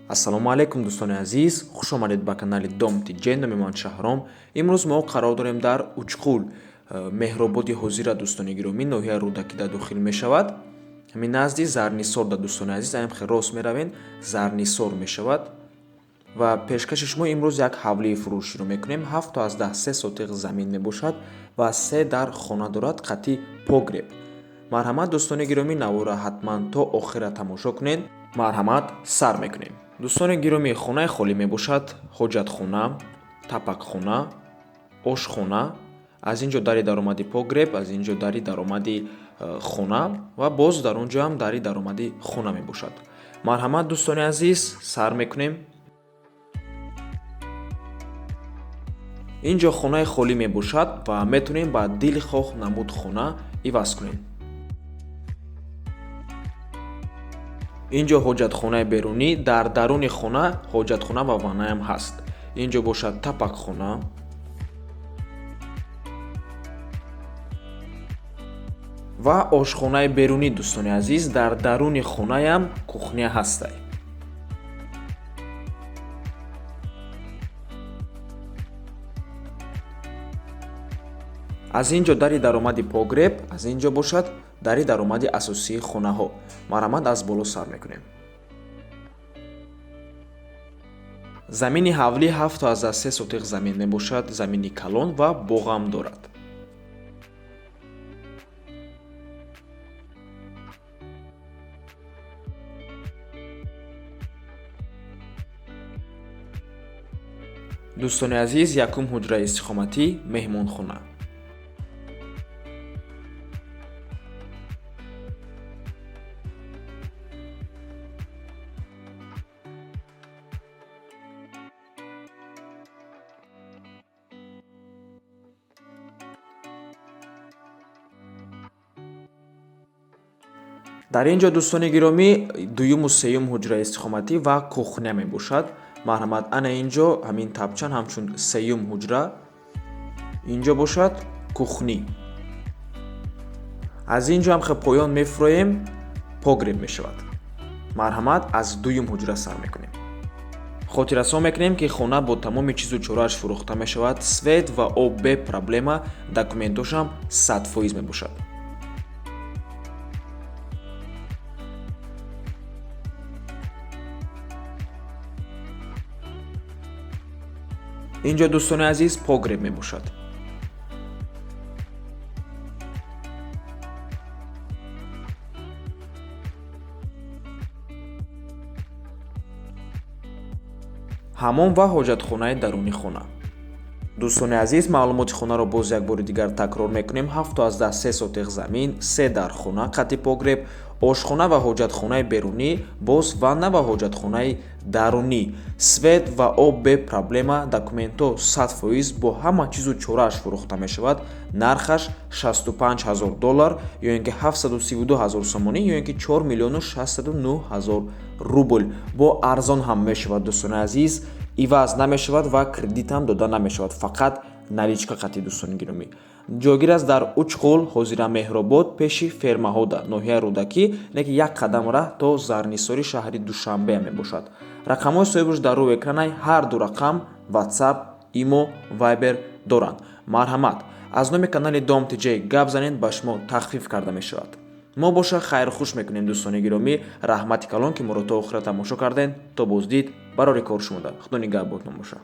ассалому алайкум дӯстони азиз, хуш омадед ба канали Домти Ҷен. Номи ман Шаҳром. Имрӯз мо қарор дорем дар Учқул меҳрободи ҳозира дӯстони гиромӣ ноҳияи Рӯдакӣ да дохил мешавад. Ҳамин назди Зарнисор да дӯстони азиз, аям хе рост меравен, Зарнисор мешавад. Ва пешкаши шумо имрӯз як ҳавлии фурӯширо мекунем. 7 то аз 10 сотиқ замин мебошад ва 3 дар хона дорад, қати погреб. Марҳамат дӯстони гиромӣ, навора ҳатман то охира тамошо кунед. Марҳамат, сар мекунем. дӯстони гиромӣ, хонаи холӣ мебошад: ҳоҷатхона, тапакхона, ошхона, аз ин ҷо дари даромади погреб, аз ин ҷо дари даромади хона ва боз дар он ҷо ҳам дари даромади хона мебошад. Марҳамат дӯстони азиз, сар мекунем. ин ҷо хонаи холӣ мебошад ва метавонем ба дили хоҳ намуд хона иваз кунем. ин ҷо ҳоҷатхонаи берунӣ, дар даруни хона ҳоҷатхона ва ваннаям ҳаст. ин ҷо бошад тапакхона, ва ошхонаи берунӣ дӯстони азиз, дар даруни хонаям кухня ҳастай. аз ин ҷо дари даромади погреб, аз ин ҷо бошад дари даромади асосии хонаҳо. Марҳамат, аз боло сар мекунем. замини ҳавлӣ 7 то аз 3 сотиқ замин мебошад, замини калон ва боғам дорад. дӯстони азиз, якум ҳуҷраи истиқоматӣ, меҳмонхона. дар ин ҷо дӯстони гиромӣ, дуюму сеюм ҳуҷраи истиқоматӣ ва кухня мебошад. Марҳамат, ана ин ҷо ҳамин тапчан ҳамчун сеюм ҳуҷра, ин ҷо бошад кухнӣ. аз ин ҷо ҳам хе поён мефуроем, погреб мешавад. Марҳамат, аз дуюм ҳуҷра сар мекунем. хотиррасон мекунем ки хона бо тамоми чизу чорааш фурӯхта мешавад. свет ва об бе проблема, документошам 100% мебошад. ин ҷо дӯстони азиз погреб мебошад. ҳаммом ва ҳоҷатхонаи даруни хона. дӯстони азиз, маълумоти хонаро боз як бори дигар такрор мекунем. 7 то аз 10 3 сотиқ замин, 3 дар хона, қати погреб, ошхона ва ҳоҷатхонаи берунӣ, боз ванна ва ҳоҷатхонаи дарунӣ, свет ва об бе проблема, документо 100% бо ҳама чизу чорааш фурӯхта мешавад. нархаш $65,000 ё ин ки 732,000 сомонӣ ё ин ки 4,609,000 рубл. бо арзон ҳам мешавад дӯстони азиз, иваз намешавад ва кредитам дода намешавад, фақат наличка қати дӯстони гиромӣ. ҷойгир аст дар Учқул, ҳозира меҳробод, пеши фермаҳода, ноҳияи Рӯдакӣ, леки як қадам раҳ то Зарнисори шаҳри Душанбея мебошад. рақамҳои соҳибаш дар рӯи экранаи ҳар ду рақам WhatsApp, Imo, Viber доранд. Марҳамат, аз номи канали Домти Ҷей гап занед, ба шумо тахфиф карда мешавад. мо боша хайрхуш мекунем дӯстони гиромӣ. раҳмати калон ки моро то охира тамошо кардем. то боздид, барори кор шумода. худо нигаҳбонтон боша.